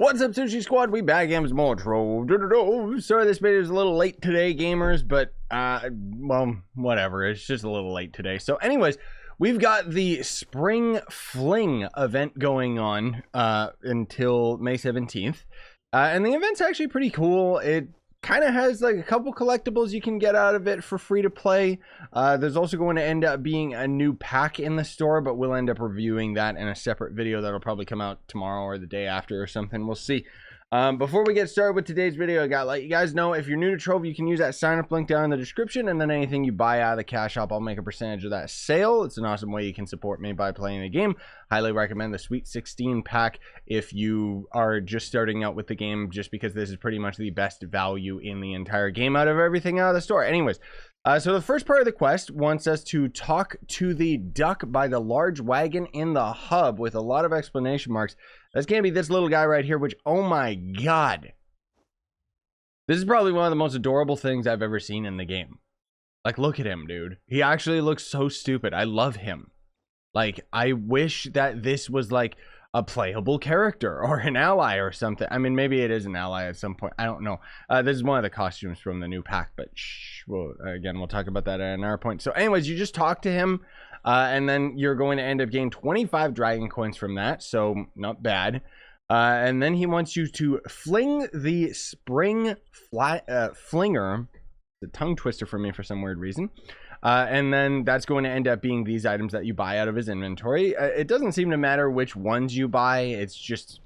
What's up, Sushi Squad? We back games more Trove. Sorry this video is a little late today, gamers, but well, whatever. It's just a little late today. So anyways, we've got the Spring Fling event going on until May 17th. And the event's actually pretty cool. It kind of has like a couple collectibles you can get out of it for free to play. There's also going to end up being a new pack in the store, but we'll end up reviewing that in a separate video that'll probably come out tomorrow or the day after or something. We'll see. Before we get started with today's video, I gotta let you guys know, if you're new to Trove, you can use that sign up link down in the description, and then anything you buy out of the cash shop, I'll make a percentage of that sale. It's an awesome way you can support me by playing the game. Highly recommend the Sweet 16 pack if you are just starting out with the game, just because this is pretty much the best value in the entire game out of everything out of the store. Anyways, so the first part of the quest wants us to talk to the duck by the large wagon in the hub with a lot of exclamation marks. That's gonna be this little guy right here, which, oh my god, this is probably one of the most adorable things I've ever seen in the game. Like, look at him, dude. He actually looks so stupid. I love him. Like, I wish that this was like a playable character or an ally or something. I mean, maybe it is an ally at some point. I don't know. This is one of the costumes from the new pack, but shh, well, again, we'll talk about that at another point. So anyways, you just talk to him, and then you're going to end up getting 25 dragon coins from that, so not bad. And then he wants you to fling the spring flinger, the tongue twister for me for some weird reason. And then that's going to end up being these items that you buy out of his inventory. It doesn't seem to matter which ones you buy. It's just,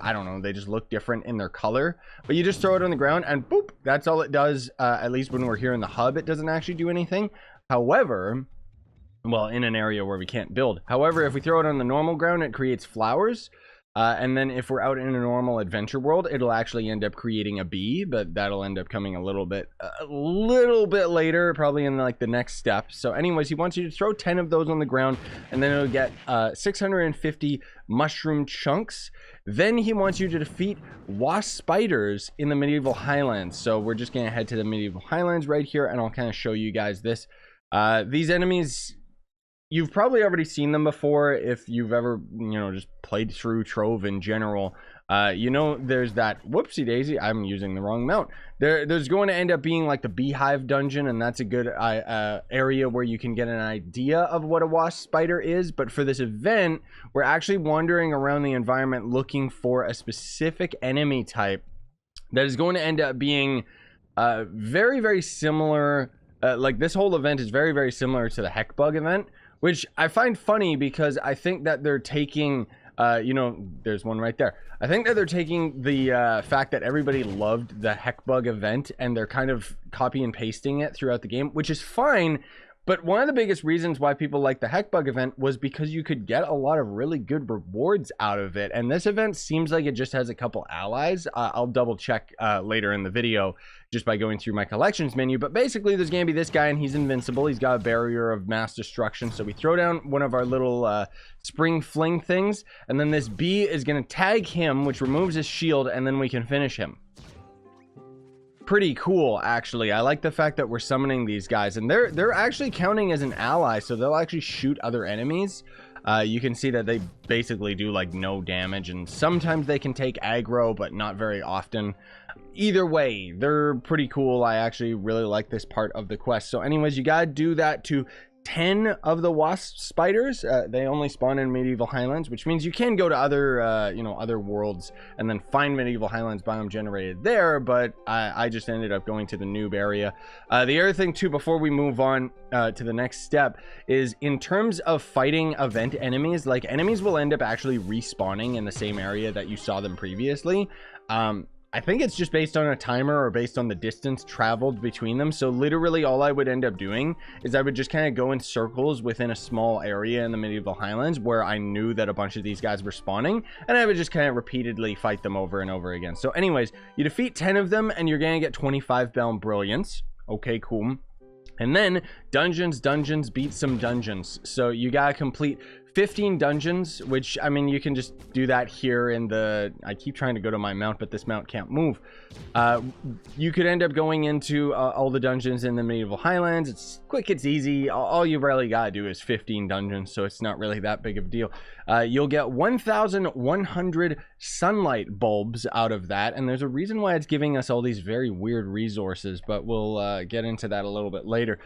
I don't know, they just look different in their color. But you just throw it on the ground and boop, that's all it does. At least when we're here in the hub, it doesn't actually do anything. However, well, in an area where we can't build. However, if we throw it on the normal ground, it creates flowers. And then if we're out in a normal adventure world, it'll actually end up creating a bee, but that'll end up coming a little bit later, probably in like the next step. So anyways, he wants you to throw 10 of those on the ground, and then it'll get 650 mushroom chunks. Then he wants you to defeat wasp spiders in the medieval Highlands. So we're just gonna head to the medieval Highlands right here, and I'll kind of show you guys this. These enemies, you've probably already seen them before if you've ever, you know, just played through Trove in general. You know, there's that, whoopsie daisy, I'm using the wrong mount. There's going to end up being like the beehive dungeon, and that's a good area where you can get an idea of what a wasp spider is. But for this event, we're actually wandering around the environment looking for a specific enemy type that is going to end up being very, very similar. Like, this whole event is very, very similar to the heck bug event, which I find funny because I think that they're taking, you know, there's one right there. I think that they're taking the fact that everybody loved the heck bug event and they're kind of copy and pasting it throughout the game, which is fine. But one of the biggest reasons why people like the heck bug event was because you could get a lot of really good rewards out of it. And this event seems like it just has a couple allies. I'll double check later in the video just by going through my collections menu. But basically, there's going to be this guy, and he's invincible. He's got a barrier of mass destruction. So we throw down one of our little spring fling things, and then this bee is going to tag him, which removes his shield, and then we can finish him. Pretty cool, actually. I like the fact that we're summoning these guys, and they're actually counting as an ally, so they'll actually shoot other enemies. You can see that they basically do like no damage, and sometimes they can take aggro, but not very often. Either way, they're pretty cool. I actually really like this part of the quest. So anyways, you gotta do that to 10 of the wasp spiders. They only spawn in medieval Highlands, which means you can go to other you know, other worlds and then find medieval Highlands biome generated there, but I just ended up going to the noob area. The other thing too, before we move on to the next step, is in terms of fighting event enemies, like, enemies will end up actually respawning in the same area that you saw them previously. I think it's just based on a timer or based on the distance traveled between them. So literally all I would end up doing is I would just kind of go in circles within a small area in the medieval Highlands where I knew that a bunch of these guys were spawning, and I would just kind of repeatedly fight them over and over again. So anyways, you defeat 10 of them and you're gonna get 25 bound brilliance. Okay, cool. And then dungeons beat some dungeons. So you gotta complete 15 dungeons, which, I mean, you can just do that here in the... I keep trying to go to my mount, but this mount can't move. You could end up going into all the dungeons in the medieval Highlands. It's quick, it's easy. All you really gotta do is 15 dungeons, so it's not really that big of a deal. You'll get 1,100 sunlight bulbs out of that, and there's a reason why it's giving us all these very weird resources, but we'll get into that a little bit later.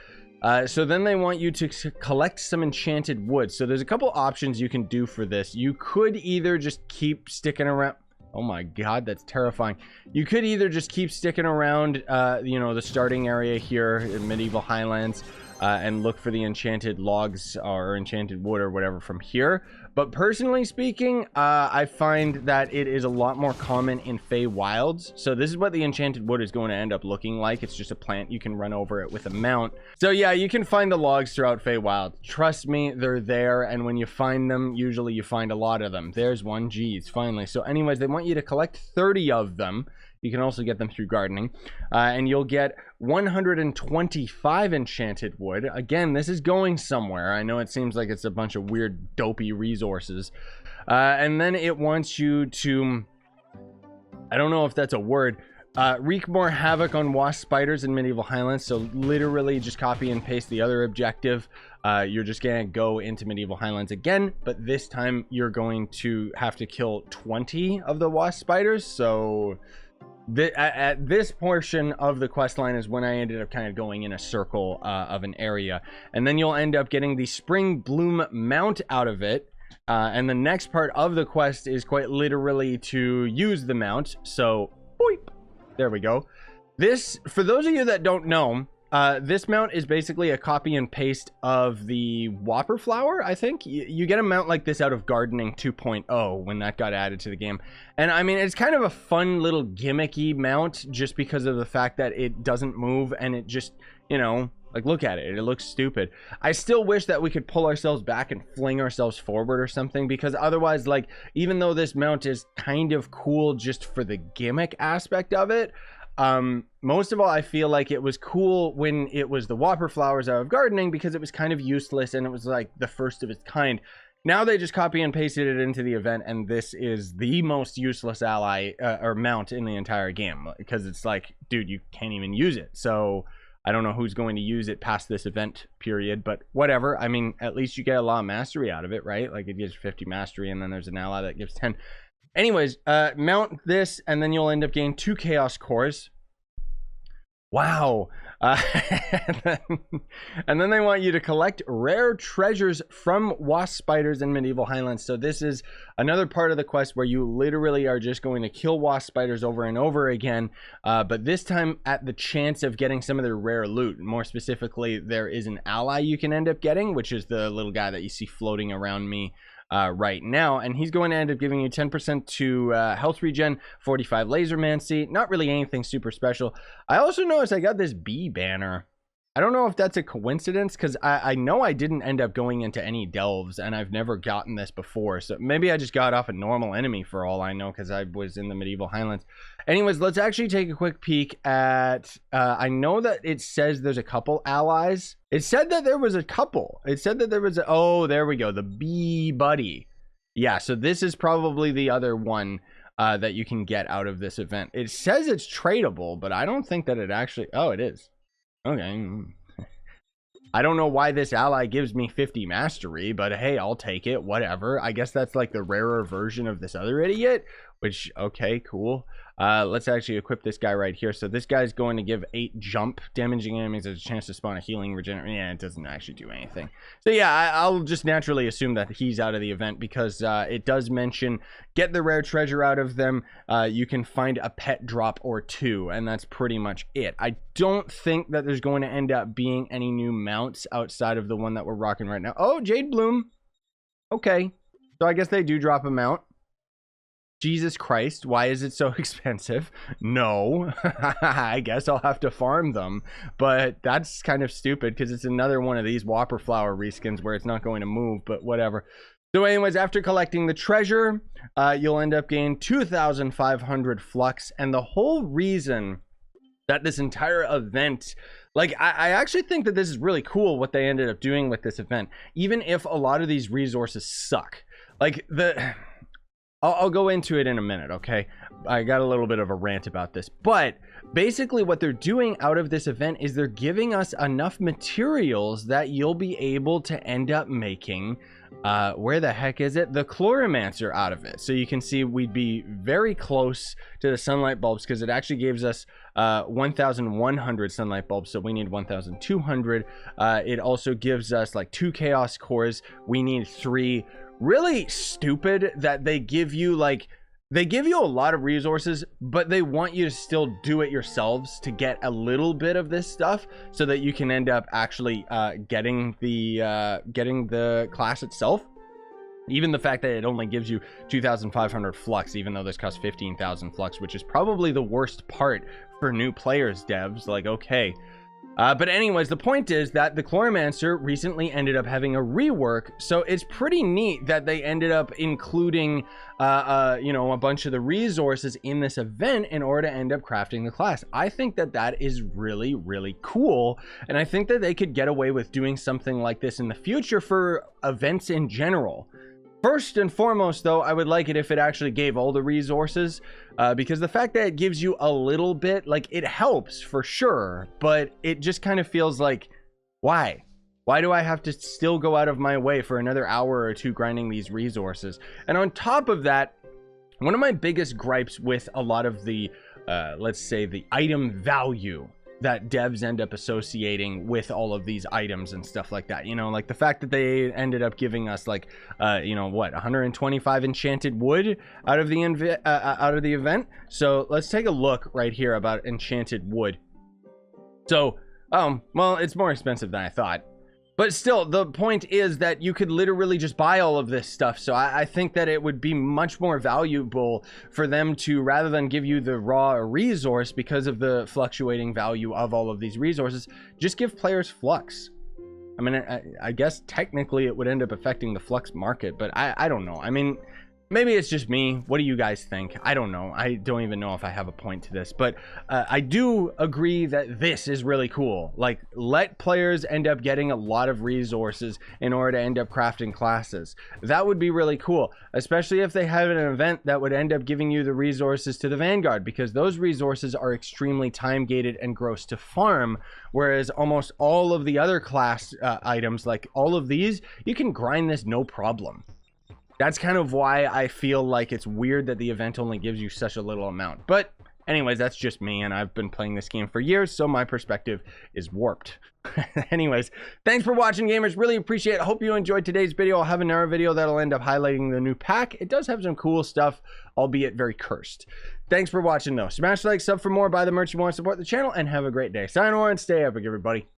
So then they want you to collect some enchanted wood. So there's a couple options you can do for this. You could either just keep sticking around. Oh my god, that's terrifying. You could either just keep sticking around, you know, the starting area here in medieval Highlands and look for the enchanted logs or enchanted wood or whatever from here. But personally speaking, I find that it is a lot more common in Fey Wilds. So this is what the enchanted wood is going to end up looking like. It's just a plant. You can run over it with a mount. So yeah, you can find the logs throughout Fey Wilds. Trust me, they're there. And when you find them, usually you find a lot of them. There's one. Geez, finally. So anyways, they want you to collect 30 of them. You can also get them through gardening. And you'll get 125 enchanted wood. Again, this is going somewhere. I know it seems like it's a bunch of weird, dopey resources. And then it wants you to... I don't know if that's a word. Wreak more havoc on wasp spiders in medieval Highlands. So literally just copy and paste the other objective. You're just going to go into medieval Highlands again. But this time you're going to have to kill 20 of the wasp spiders. So... at this portion of the quest line is when I ended up kind of going in a circle of an area, and then you'll end up getting the Spring Bloom mount out of it, and the next part of the quest is quite literally to use the mount. So boop, there we go. This, for those of you that don't know, this mount is basically a copy and paste of the Whopper Flower, I think. You get a mount like this out of Gardening 2.0 when that got added to the game. And I mean, it's kind of a fun little gimmicky mount just because of the fact that it doesn't move and it just, you know, like, look at it. It looks stupid. I still wish that we could pull ourselves back and fling ourselves forward or something, because otherwise, like, even though this mount is kind of cool just for the gimmick aspect of it, most of all, I feel like it was cool when it was the Whopper Flowers out of Gardening because it was kind of useless and it was like the first of its kind. Now they just copy and pasted it into the event, and this is the most useless ally or mount in the entire game, because it's like, dude, you can't even use it. So I don't know who's going to use it past this event period, but whatever. I mean, at least you get a lot of mastery out of it, right? Like, it gives 50 mastery, and then there's an ally that gives 10. Anyways, mount this, and then you'll end up getting 2 chaos cores. Wow. And then they want you to collect rare treasures from wasp spiders in medieval Highlands. So this is another part of the quest where you literally are just going to kill wasp spiders over and over again, but this time at the chance of getting some of their rare loot. More specifically, there is an ally you can end up getting, which is the little guy that you see floating around me right now, and he's going to end up giving you 10% to health regen, 45 lasermancy. Not really anything super special. I also noticed I got this bee banner. I don't know if that's a coincidence, because I know I didn't end up going into any delves, and I've never gotten this before, so maybe I just got off a normal enemy for all I know, because I was in the medieval Highlands. Anyways, let's actually take a quick peek at I know that it says there's a couple allies. It said that there was a couple. It said that there was a, oh, there we go, the bee buddy. Yeah, so this is probably the other one that you can get out of this event. It says it's tradable, but I don't think that it actually, oh, it is. Okay. I don't know why this ally gives me 50 mastery, but hey, I'll take it, whatever. I guess that's like the rarer version of this other idiot, which, okay, cool. Let's actually equip this guy right here. So this guy's going to give 8 jump. Damaging enemies has a chance to spawn a healing regeneration. Yeah, it doesn't actually do anything. So yeah, I'll just naturally assume that he's out of the event, because it does mention get the rare treasure out of them. You can find a pet drop or 2, and that's pretty much it. I don't think that there's going to end up being any new mounts outside of the one that we're rocking right now. Oh, Jade Bloom. Okay. So I guess they do drop a mount. Jesus Christ, why is it so expensive? No, I guess I'll have to farm them, but that's kind of stupid because it's another one of these Whopper Flower reskins where it's not going to move, but whatever. So anyways, after collecting the treasure, you'll end up gaining 2,500 flux, and the whole reason that this entire event, like, I actually think that this is really cool what they ended up doing with this event, even if a lot of these resources suck. Like, I'll go into it in a minute, okay? I got a little bit of a rant about this, but basically what they're doing out of this event is they're giving us enough materials that you'll be able to end up making, where the heck is it? The Chloromancer out of it. So you can see we'd be very close to the sunlight bulbs because it actually gives us 1,100 sunlight bulbs, so we need 1,200. It also gives us like 2 chaos cores. We need 3. Really stupid that they give you a lot of resources, but they want you to still do it yourselves to get a little bit of this stuff so that you can end up actually getting the class itself. Even the fact that it only gives you 2,500 flux, even though this costs 15,000 flux, which is probably the worst part for new players, devs. Like, okay. But anyways, the point is that the Chloromancer recently ended up having a rework, so it's pretty neat that they ended up including, you know, a bunch of the resources in this event in order to end up crafting the class. I think that that is really, really cool, and I think that they could get away with doing something like this in the future for events in general. First and foremost, though, I would like it if it actually gave all the resources, because the fact that it gives you a little bit, like, it helps for sure, but it just kind of feels like, why? Why do I have to still go out of my way for another hour or 2 grinding these resources? And on top of that, one of my biggest gripes with a lot of the, let's say, the item value that devs end up associating with all of these items and stuff like that, you know, like the fact that they ended up giving us like you know what, 125 enchanted wood out of the event. So let's take a look right here about enchanted wood. So well, it's more expensive than I thought, but still, the point is that you could literally just buy all of this stuff. So I think that it would be much more valuable for them to, rather than give you the raw resource because of the fluctuating value of all of these resources, just give players flux. I mean, I guess technically it would end up affecting the flux market, but I don't know. I mean, maybe it's just me. What do you guys think? I don't know. I don't even know if I have a point to this, but I do agree that this is really cool. Like, let players end up getting a lot of resources in order to end up crafting classes. That would be really cool, especially if they have an event that would end up giving you the resources to the Vanguard, because those resources are extremely time gated and gross to farm, whereas almost all of the other class items, like all of these, you can grind this no problem. That's kind of why I feel like it's weird that the event only gives you such a little amount. But anyways, that's just me, and I've been playing this game for years, so my perspective is warped. Anyways, thanks for watching, gamers. Really appreciate it. Hope you enjoyed today's video. I'll have another video that'll end up highlighting the new pack. It does have some cool stuff, albeit very cursed. Thanks for watching, though. Smash the like, sub for more, buy the merch you want to support the channel, and have a great day. Sayonara and stay epic, everybody.